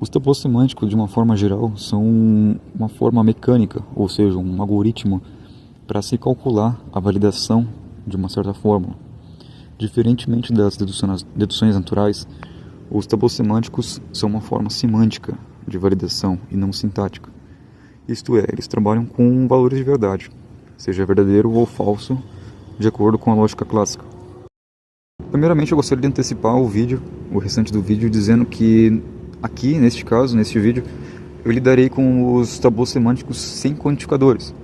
Os tabus semânticos, de uma forma geral, são uma forma mecânica, ou seja, um algoritmo para se calcular a validação de uma certa fórmula. Diferentemente das deduções naturais, os tabus semânticos são uma forma semântica de validação e não sintática. Isto é, eles trabalham com valores de verdade, seja verdadeiro ou falso, de acordo com a lógica clássica. Primeiramente, eu gostaria de antecipar o restante do vídeo, dizendo que aqui, neste caso, neste vídeo, eu lidarei com os tabus semânticos sem quantificadores,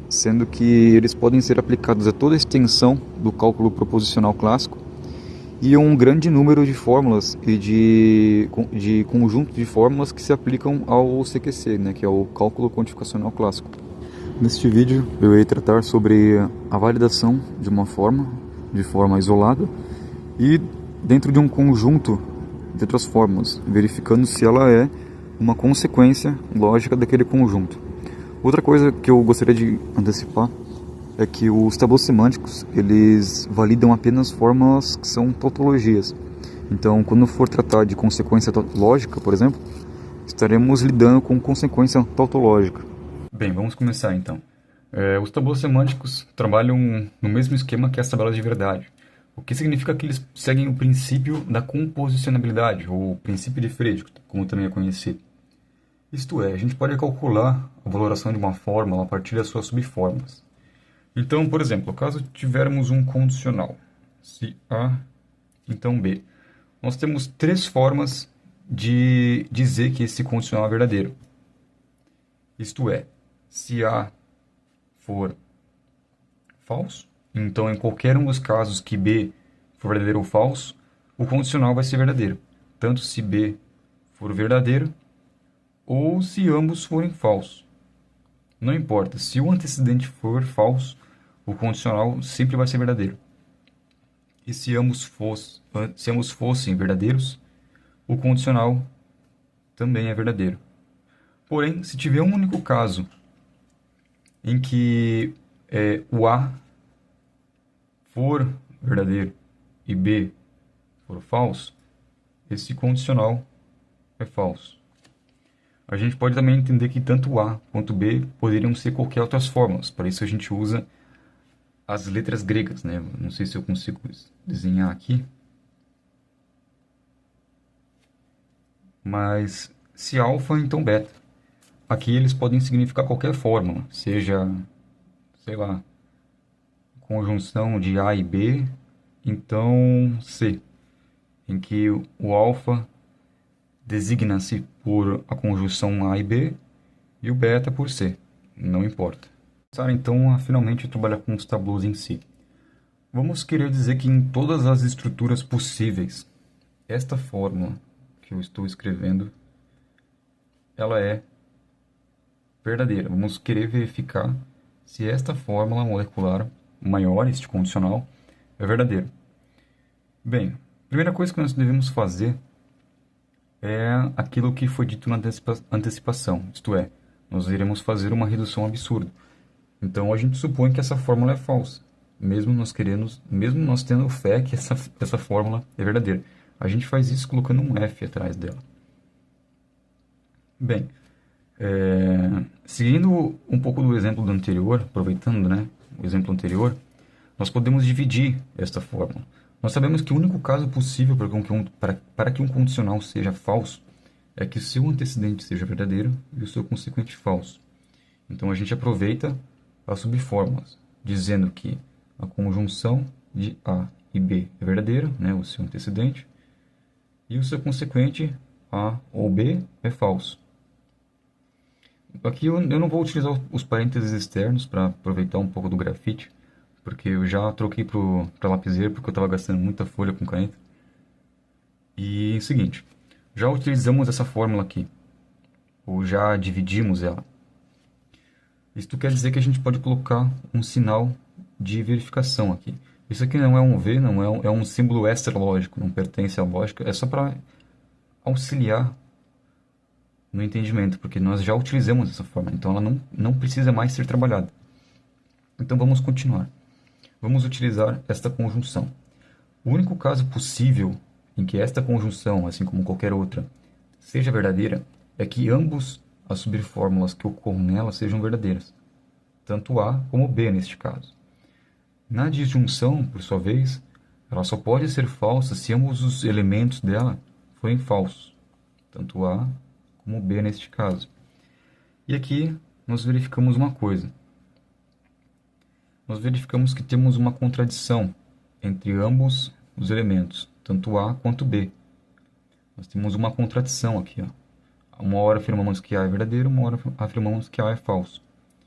sendo que eles podem ser aplicados a toda a extensão do cálculo proposicional clássico e um grande número de fórmulas e de conjunto de fórmulas que se aplicam ao CQC, que é o cálculo quantificacional clássico. Neste vídeo, eu irei tratar sobre a validação de uma forma, de forma isolada, e dentro de um conjunto de outras fórmulas, verificando se ela é uma consequência lógica daquele conjunto. Outra coisa que eu gostaria de antecipar é que os tabus semânticos, eles validam apenas fórmulas que são tautologias. Então, quando for tratar de consequência lógica, por exemplo, estaremos lidando com consequência tautológica. Bem, vamos começar então. Os tabus semânticos trabalham no mesmo esquema que as tabelas de verdade, o que significa que eles seguem o princípio da composicionabilidade, ou princípio de Frege, como também é conhecido. Isto é, a gente pode calcular a valoração de uma fórmula a partir das suas subfórmulas. Então, por exemplo, caso tivermos um condicional, se A, então B, nós temos três formas de dizer que esse condicional é verdadeiro. Isto é, se A for falso, então em qualquer um dos casos que B for verdadeiro ou falso, o condicional vai ser verdadeiro, tanto se B for verdadeiro ou se ambos forem falsos. Não importa, se o antecedente for falso, o condicional sempre vai ser verdadeiro. E se ambos fossem verdadeiros, o condicional também é verdadeiro. Porém, se tiver um único caso em que o A for verdadeiro e B for falso, esse condicional é falso. A gente pode também entender que tanto A quanto B poderiam ser qualquer outras fórmulas. Para isso a gente usa as letras gregas, Não sei se eu consigo desenhar aqui. Mas se alfa, então beta. Aqui eles podem significar qualquer fórmula, seja, sei lá, conjunção de A e B, então C, em que o alfa designa-se por a conjunção A e B e o beta por C, não importa. Começar então a finalmente trabalhar com os tabus em si. Vamos querer dizer que em todas as estruturas possíveis, esta fórmula que eu estou escrevendo, ela é verdadeira. Vamos querer verificar se esta fórmula molecular maior, este condicional, é verdadeiro. Bem, a primeira coisa que nós devemos fazer é aquilo que foi dito na antecipação, isto é, nós iremos fazer uma redução absurda. Então a gente supõe que essa fórmula é falsa, mesmo nós tendo fé que essa fórmula é verdadeira. A gente faz isso colocando um F atrás dela. Bem, seguindo um pouco do exemplo do anterior, aproveitando, o exemplo anterior, nós podemos dividir esta fórmula. Nós sabemos que o único caso possível para que um condicional seja falso é que o seu antecedente seja verdadeiro e o seu consequente falso. Então a gente aproveita as subfórmulas, dizendo que a conjunção de A e B é verdadeira, o seu antecedente, e o seu consequente A ou B é falso. Aqui eu não vou utilizar os parênteses externos para aproveitar um pouco do grafite, porque eu já troquei para lapiseira porque eu estava gastando muita folha com caneta. E é o seguinte, já utilizamos essa fórmula aqui, ou já dividimos ela. Isto quer dizer que a gente pode colocar um sinal de verificação aqui. Isso aqui não é um V, é um símbolo extra lógico, não pertence à lógica, é só para auxiliar no entendimento, porque nós já utilizamos essa fórmula, então ela não precisa mais ser trabalhada. Então vamos continuar. Vamos utilizar esta conjunção. O único caso possível em que esta conjunção, assim como qualquer outra, seja verdadeira é que ambos as subfórmulas que ocorram nela sejam verdadeiras, tanto A como B neste caso. Na disjunção, por sua vez, ela só pode ser falsa se ambos os elementos dela forem falsos, tanto A como B neste caso. E aqui nós verificamos uma coisa. Nós verificamos que temos uma contradição entre ambos os elementos, tanto A quanto B. Nós temos uma contradição aqui, ó. Uma hora afirmamos que A é verdadeiro, uma hora afirmamos que A é falso.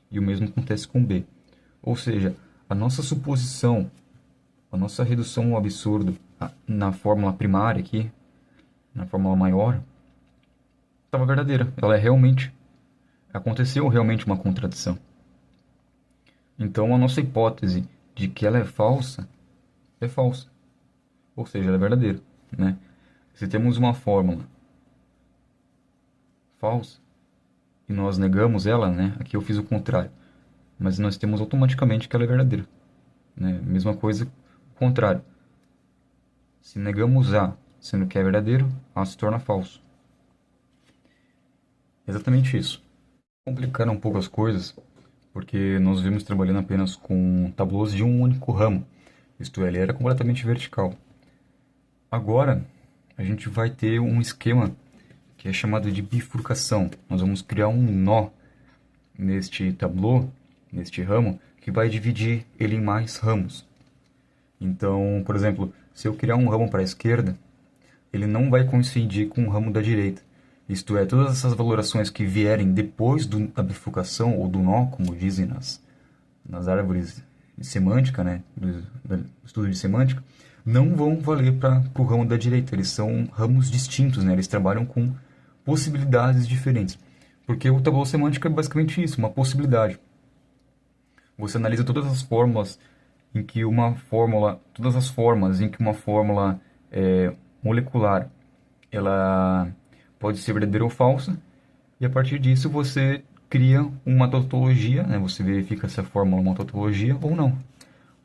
E o mesmo acontece com B. Ou seja, a nossa suposição, a nossa redução ao absurdo na fórmula primária aqui, na fórmula maior, estava verdadeira. Ela é realmente, aconteceu realmente uma contradição. Então a nossa hipótese de que ela é falsa. Ou seja, ela é verdadeira, né? Se temos uma fórmula falsa e nós negamos ela, né? Aqui eu fiz o contrário, mas nós temos automaticamente que ela é verdadeira, né? Mesma coisa, o contrário. Se negamos A, sendo que é verdadeiro, A se torna falso. Exatamente isso. Complicar um pouco as coisas, porque nós vimos trabalhando apenas com tableaus de um único ramo, isto é, ele era completamente vertical. Agora, a gente vai ter um esquema que é chamado de bifurcação. Nós vamos criar um nó neste tableau, neste ramo, que vai dividir ele em mais ramos. Então, por exemplo, se eu criar um ramo para a esquerda, ele não vai coincidir com o ramo da direita. Isto é, todas essas valorações que vierem depois da bifurcação ou do nó, como dizem nas árvores de semântica, né, do estudo de semântica, não vão valer para o ramo da direita. Eles são ramos distintos, né? Eles trabalham com possibilidades diferentes. Porque o tabuleiro semântico é basicamente isso, uma possibilidade. Você analisa todas as fórmulas em que uma fórmula, todas as formas em que uma fórmula molecular, ela pode ser verdadeira ou falsa, e a partir disso você cria uma tautologia, né? Você verifica se a fórmula é uma tautologia ou não.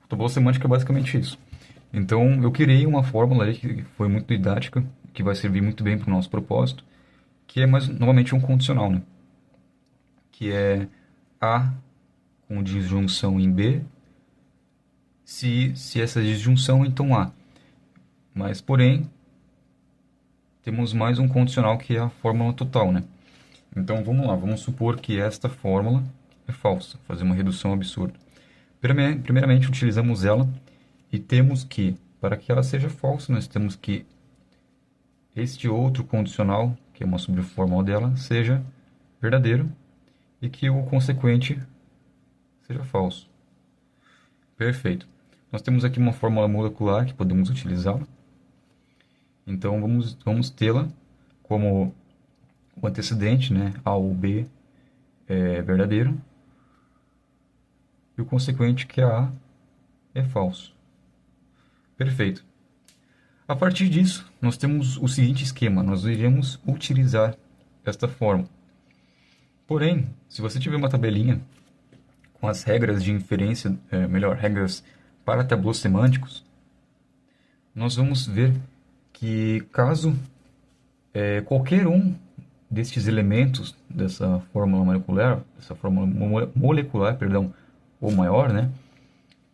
O tabuleiro semântico é basicamente isso. Então, eu criei uma fórmula ali que foi muito didática, que vai servir muito bem para o nosso propósito, que é, mais novamente, um condicional, né? Que é A com disjunção em B, se essa disjunção, então A. Mas, porém, temos mais um condicional que é a fórmula total, né? Então, vamos lá, vamos supor que esta fórmula é falsa, fazer uma redução absurda. Primeiramente, utilizamos ela e temos que, para que ela seja falsa, nós temos que este outro condicional, que é uma subfórmula dela, seja verdadeiro e que o consequente seja falso. Perfeito. Nós temos aqui uma fórmula molecular que podemos utilizá-la. Então, vamos tê-la como o antecedente, né? A ou B é verdadeiro e o consequente, que é A, é falso. Perfeito. A partir disso, nós temos o seguinte esquema. Nós iremos utilizar esta fórmula. Porém, se você tiver uma tabelinha com as regras de inferência, regras para tableaus semânticos, nós vamos ver que caso qualquer um destes elementos dessa fórmula molecular, ou maior, né,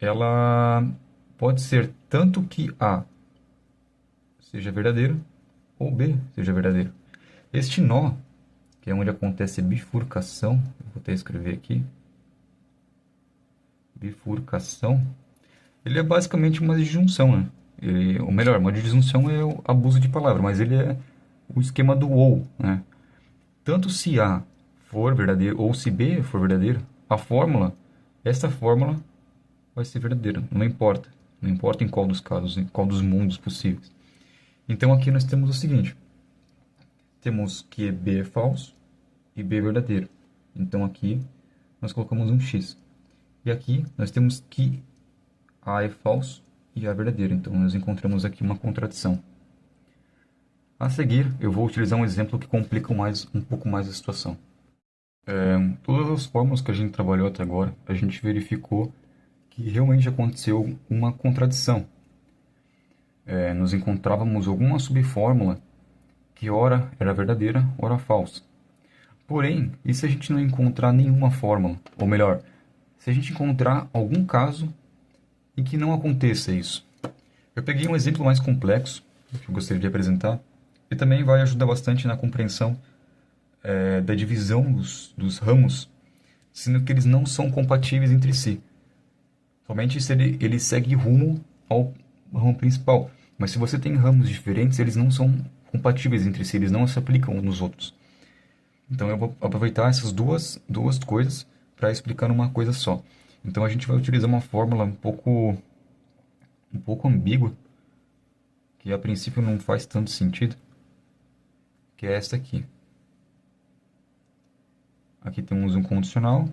ela pode ser tanto que A seja verdadeiro ou B seja verdadeiro. Este nó, que é onde acontece a bifurcação, eu vou até escrever aqui, bifurcação, ele é basicamente uma disjunção, né? Ou melhor, uma disjunção é o abuso de palavra, mas ele é o esquema do ou, né? Tanto se A for verdadeiro ou se B for verdadeiro, essa fórmula vai ser verdadeira, não importa. Não importa em qual dos casos, em qual dos mundos possíveis. Então aqui nós temos o seguinte. Temos que B é falso e B é verdadeiro. Então aqui nós colocamos um X. E aqui nós temos que A é falso e A é verdadeiro. Então nós encontramos aqui uma contradição. A seguir eu vou utilizar um exemplo que complica um pouco mais a situação. Todas as fórmulas que a gente trabalhou até agora, a gente verificou que realmente aconteceu uma contradição. Nós encontrávamos alguma subfórmula que ora era verdadeira, ora falsa. Porém, e se a gente não encontrar nenhuma fórmula? Ou melhor, se a gente encontrar algum caso em que não aconteça isso? Eu peguei um exemplo mais complexo que eu gostaria de apresentar e também vai ajudar bastante na compreensão da divisão dos ramos, sendo que eles não são compatíveis entre si. Somente se ele segue rumo ao ramo principal. Mas se você tem ramos diferentes, eles não são compatíveis entre si, eles não se aplicam uns nos outros. Então eu vou aproveitar essas duas coisas para explicar uma coisa só. Então a gente vai utilizar uma fórmula um pouco ambígua, que a princípio não faz tanto sentido, que é esta aqui. Aqui temos um condicional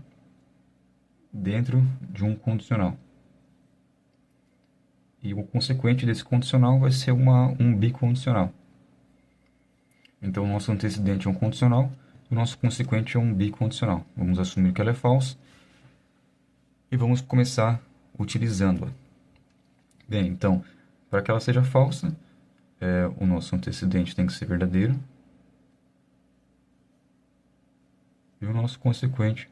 dentro de um condicional. E o consequente desse condicional vai ser um bicondicional. Então o nosso antecedente é um condicional e o nosso consequente é um bicondicional. Vamos assumir que ela é falsa e vamos começar utilizando-a. Bem, então, para que ela seja falsa, o nosso antecedente tem que ser verdadeiro e o nosso consequente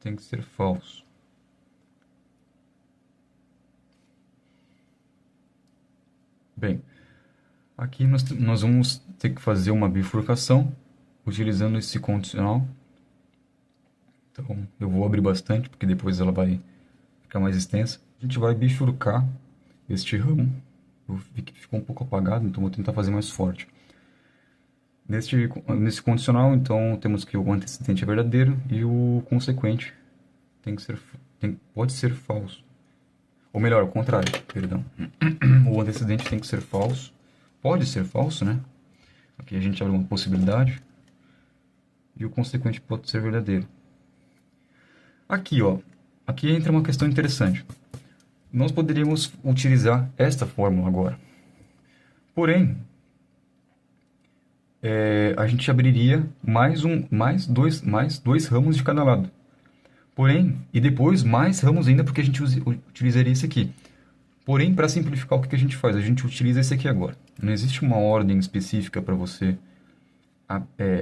tem que ser falso. Bem, aqui nós vamos ter que fazer uma bifurcação utilizando esse condicional. Então, eu vou abrir bastante, porque depois ela vai ficar mais extensa. A gente vai bifurcar este ramo. Eu vi que ficou um pouco apagado, então vou tentar fazer mais forte. Nesse condicional, então, temos que o antecedente é verdadeiro e o consequente pode ser falso. Ou melhor, o contrário, perdão. O antecedente tem que ser falso. Pode ser falso, né? Aqui a gente abre uma possibilidade. E o consequente pode ser verdadeiro. Aqui, ó. Aqui entra uma questão interessante. Nós poderíamos utilizar esta fórmula agora. Porém, a gente abriria mais dois ramos de cada lado. Porém, e depois mais ramos ainda, porque a gente utilizaria esse aqui. Porém, para simplificar, o que a gente faz? A gente utiliza esse aqui agora. Não existe uma ordem específica para você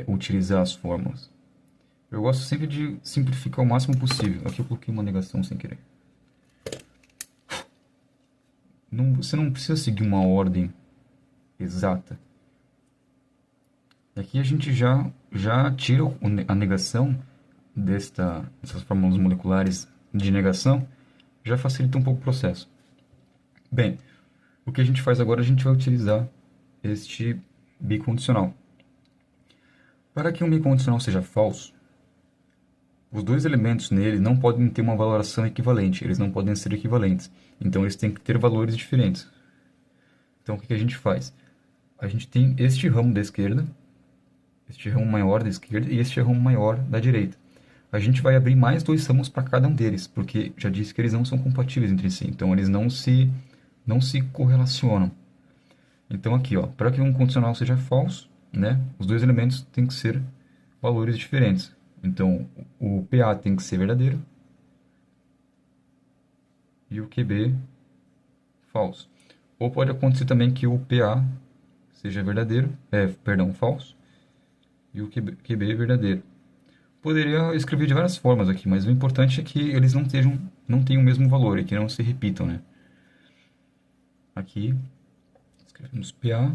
utilizar as fórmulas. Eu gosto sempre de simplificar o máximo possível. Aqui eu coloquei uma negação sem querer. Você não precisa seguir uma ordem exata. Aqui a gente já tira a negação dessas fórmulas moleculares de negação, já facilita um pouco o processo. Bem, o que a gente faz agora, a gente vai utilizar este bicondicional. Para que um bicondicional seja falso, os dois elementos nele não podem ter uma valoração equivalente, eles não podem ser equivalentes. Então eles têm que ter valores diferentes. Então o que a gente faz? A gente tem este ramo da esquerda, este ramo maior da esquerda e este ramo maior da direita. A gente vai abrir mais dois ramos para cada um deles, porque já disse que eles não são compatíveis entre si, então eles não se correlacionam. Então aqui, ó, para que um condicional seja falso, né, os dois elementos têm que ser valores diferentes. Então o PA tem que ser verdadeiro e o QB falso. Ou pode acontecer também que o PA seja falso e o QB é verdadeiro. Poderia escrever de várias formas aqui, mas o importante é que eles não tenham o mesmo valor e que não se repitam, né? Aqui escrevemos PA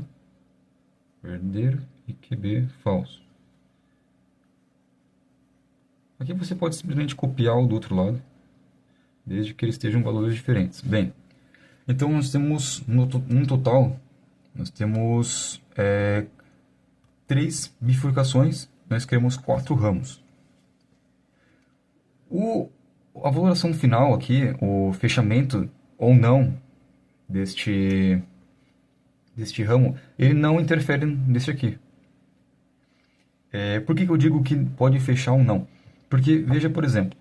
verdadeiro e QB falso. Aqui você pode simplesmente copiar o do outro lado, desde que eles estejam valores diferentes. Bem, então nós temos, no total, nós temos 3 bifurcações, nós criamos 4 ramos. A valoração final aqui, o fechamento ou não deste ramo, ele não interfere neste aqui. Por que eu digo que pode fechar ou não? Porque, veja, por exemplo,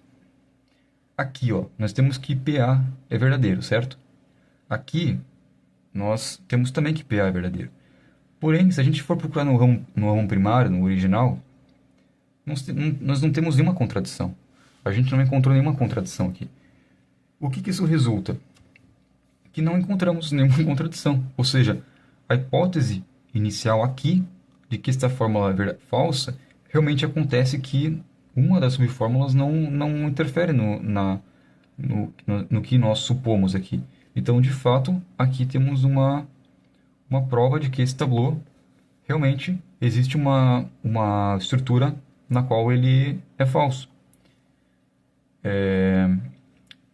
aqui, ó, nós temos que PA é verdadeiro, certo? Aqui, nós temos também que PA é verdadeiro. Porém, se a gente for procurar no ramo primário, no original, nós não temos nenhuma contradição. A gente não encontrou nenhuma contradição aqui. O que isso resulta? Que não encontramos nenhuma contradição. Ou seja, a hipótese inicial aqui de que esta fórmula é falsa, realmente acontece que uma das subfórmulas não interfere no que nós supomos aqui. Então, de fato, aqui temos uma prova de que esse tableau realmente existe uma estrutura na qual ele é falso.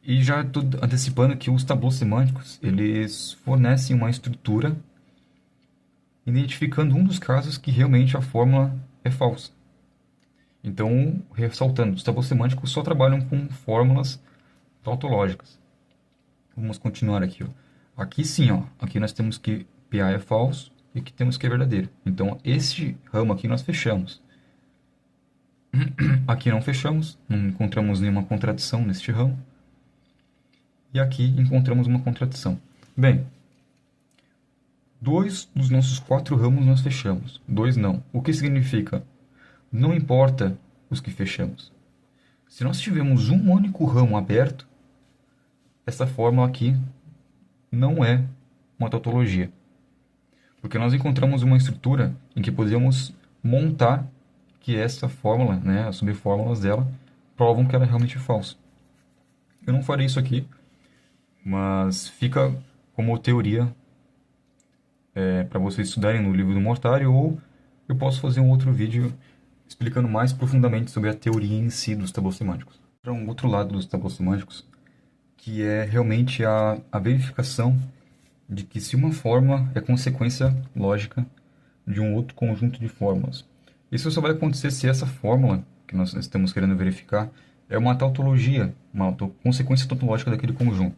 E já estou antecipando que os tableaus semânticos, eles fornecem uma estrutura identificando um dos casos que realmente a fórmula é falsa. Então, ressaltando, os tableaus semânticos só trabalham com fórmulas tautológicas. Vamos continuar aqui. Ó. Aqui sim, ó, aqui nós temos que PA é falso e que temos que é verdadeiro. Então, este ramo aqui nós fechamos. Aqui não fechamos, não encontramos nenhuma contradição neste ramo. E aqui encontramos uma contradição. Bem, 2 dos nossos 4 ramos nós fechamos, 2 não. O que significa? Não importa os que fechamos. Se nós tivermos um único ramo aberto, essa fórmula aqui não é uma tautologia. Porque nós encontramos uma estrutura em que podemos montar que essa fórmula, né, as subfórmulas dela, provam que ela é realmente falsa. Eu não farei isso aqui, mas fica como teoria para vocês estudarem no livro do Mortário, ou eu posso fazer um outro vídeo explicando mais profundamente sobre a teoria em si dos tableaus semânticos. Para um outro lado dos tableaus semânticos, que é realmente a verificação de que se uma fórmula é consequência lógica de um outro conjunto de fórmulas. Isso só vai acontecer se essa fórmula que nós estamos querendo verificar é uma tautologia, uma consequência tautológica daquele conjunto.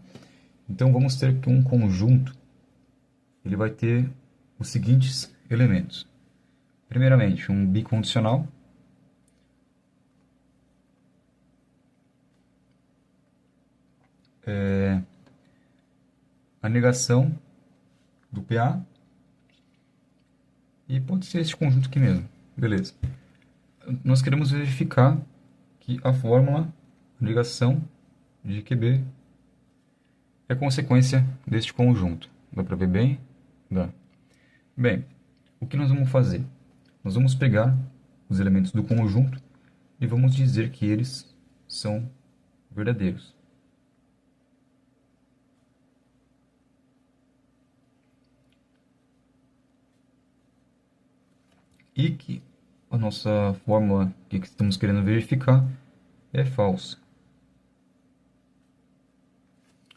Então vamos ter que um conjunto ele vai ter os seguintes elementos. Primeiramente, um bicondicional. A negação do PA. E pode ser esse conjunto aqui mesmo. Beleza. Nós queremos verificar que a fórmula negação de QB é consequência deste conjunto. Dá para ver bem? Dá. Bem, o que nós vamos fazer? Nós vamos pegar os elementos do conjunto e vamos dizer que eles são verdadeiros. E que a nossa fórmula que estamos querendo verificar é falsa.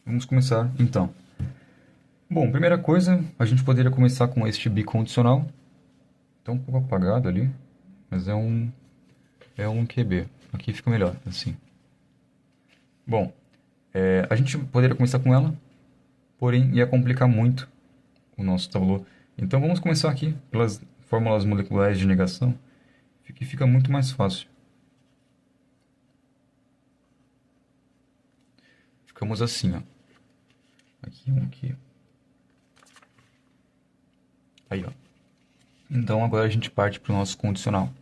Vamos começar então. Bom, primeira coisa, a gente poderia começar com este bicondicional. Está um pouco apagado ali, mas é um QB. Aqui fica melhor, assim. Bom, a gente poderia começar com ela, porém ia complicar muito o nosso tableau. Então vamos começar aqui pelas fórmulas moleculares de negação, que fica muito mais fácil. Ficamos assim, ó. Aqui, um aqui. Aí, ó. Então agora a gente parte para o nosso condicional.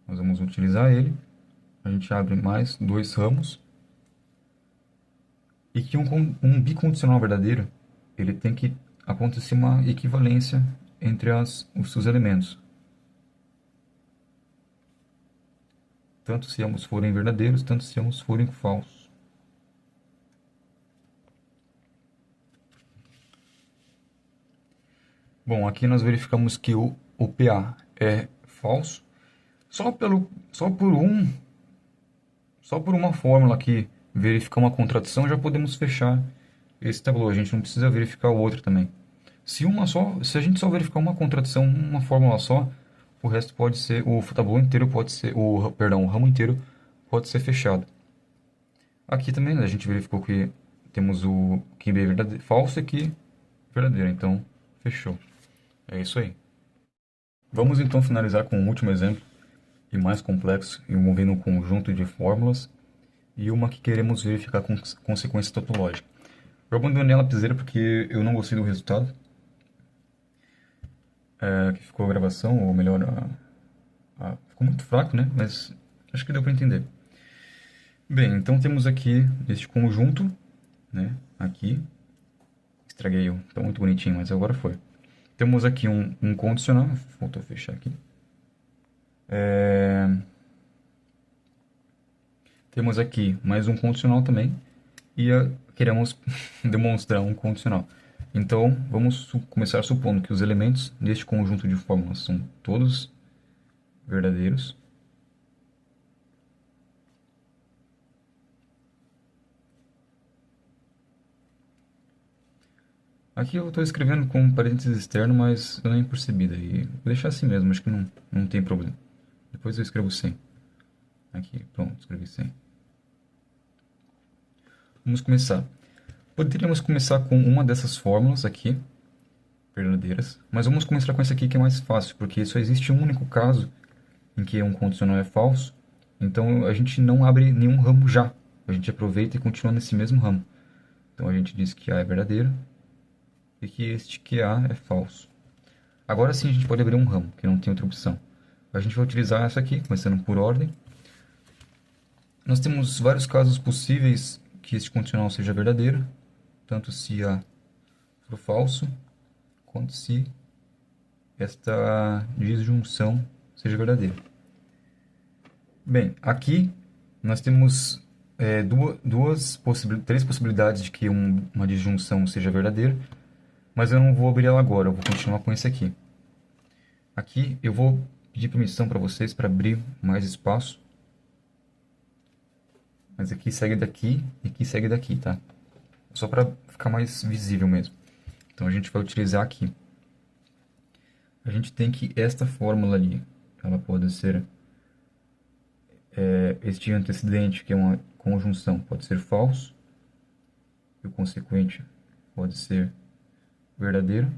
Nós vamos utilizar ele. A gente abre mais 2 ramos. E que um bicondicional verdadeiro, ele tem que acontecer uma equivalência entre os seus elementos. Tanto se ambos forem verdadeiros, tanto se ambos forem falsos. Bom, aqui nós verificamos que o PA é falso. Só por uma fórmula aqui, verificar uma contradição, já podemos fechar esse tableau. A gente não precisa verificar o outro também. Se a gente só verificar uma contradição, uma fórmula só, o resto pode ser, o tableau inteiro pode ser, o ramo inteiro pode ser fechado. Aqui também a gente verificou que temos o que é falso e aqui verdadeiro, então fechou. É isso aí. Vamos então finalizar com um último exemplo, e mais complexo, envolvendo um conjunto de fórmulas e uma que queremos verificar com consequência tautológica. Eu abandonei a lapiseira porque eu não gostei do resultado. Que ficou a gravação, ou melhor, ficou muito fraco, né? Mas acho que deu para entender. Bem, então temos aqui este conjunto, né? Aqui. Estraguei, tá muito bonitinho, mas agora foi. Temos aqui um condicional, faltou fechar aqui. É, Temos aqui mais um condicional também e queremos demonstrar um condicional. Então, vamos começar supondo que os elementos deste conjunto de fórmulas são todos verdadeiros. Aqui eu estou escrevendo com um parênteses externo, mas eu nem percebi daí. Vou deixar assim mesmo, acho que não tem problema. Depois eu escrevo sem. Aqui, pronto, escrevi sem. Vamos começar. Poderíamos começar com uma dessas fórmulas aqui, verdadeiras, mas vamos começar com esse aqui que é mais fácil, porque só existe um único caso em que um condicional é falso, então a gente não abre nenhum ramo já. A gente aproveita e continua nesse mesmo ramo. Então a gente diz que A é verdadeiro e que este que A é falso. Agora sim a gente pode abrir um ramo, que não tem outra opção. A gente vai utilizar essa aqui, começando por ordem. Nós temos vários casos possíveis que este condicional seja verdadeiro, tanto se A for falso, quanto se esta disjunção seja verdadeira. Bem, aqui nós temos três possibilidades de que uma disjunção seja verdadeira, mas eu não vou abrir ela agora, eu vou continuar com esse aqui. Aqui eu vou pedir permissão para vocês para abrir mais espaço. Mas aqui segue daqui e aqui segue daqui, tá? Só para ficar mais visível mesmo. Então a gente vai utilizar aqui. A gente tem que esta fórmula ali, ela pode ser este antecedente, que é uma conjunção, pode ser falso. E o consequente pode ser verdadeiro.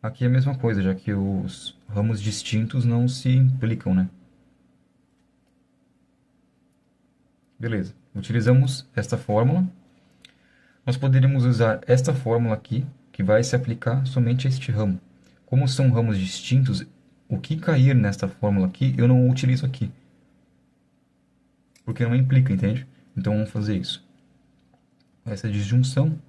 Aqui é a mesma coisa, já que os ramos distintos não se implicam, né? Beleza, utilizamos esta fórmula. Nós poderíamos usar esta fórmula aqui, que vai se aplicar somente a este ramo. Como são ramos distintos, o que cair nesta fórmula aqui, eu não utilizo aqui. Porque não implica, entende? Então vamos fazer isso. Essa disjunção,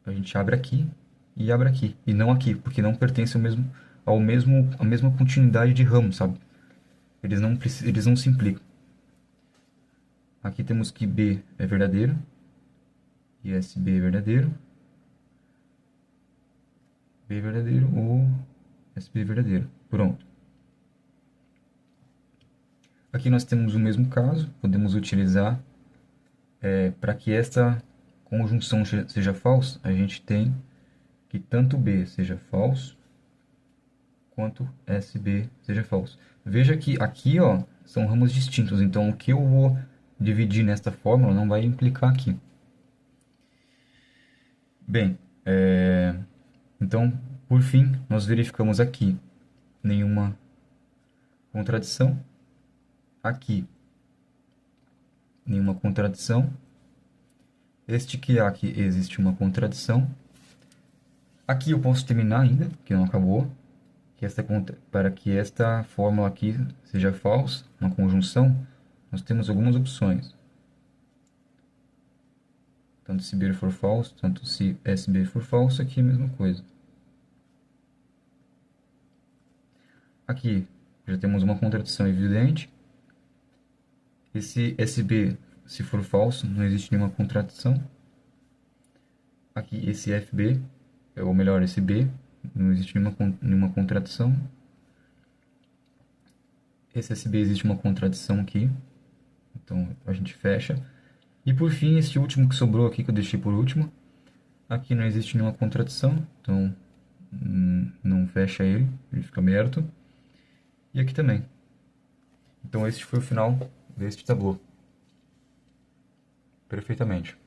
a gente abre aqui e abre aqui. E não aqui, porque não pertence à mesma continuidade de ramo, sabe? Eles não se implicam. Aqui temos que B é verdadeiro. E SB é verdadeiro. B é verdadeiro ou SB é verdadeiro. Pronto. Aqui nós temos o mesmo caso. Podemos utilizar para que esta conjunção seja falsa, a gente tem que tanto B seja falso quanto SB seja falso. Veja que aqui ó, são ramos distintos, então o que eu vou dividir nesta fórmula não vai implicar aqui. Bem, então, por fim, nós verificamos aqui nenhuma contradição. Aqui, nenhuma contradição. Este que aqui existe uma contradição. Aqui eu posso terminar ainda, que não acabou. Para que esta fórmula aqui seja falsa, uma conjunção, nós temos algumas opções. Tanto se B for falso, tanto se SB for falso, aqui é a mesma coisa. Aqui já temos uma contradição evidente. Esse SB, se for falso, não existe nenhuma contradição. Aqui esse FB, ou melhor, esse B, não existe nenhuma contradição. Esse SB existe uma contradição aqui. Então a gente fecha. E por fim, este último que sobrou aqui, que eu deixei por último. Aqui não existe nenhuma contradição, então não fecha ele fica aberto. E aqui também. Então este foi o final deste tabu. Perfeitamente.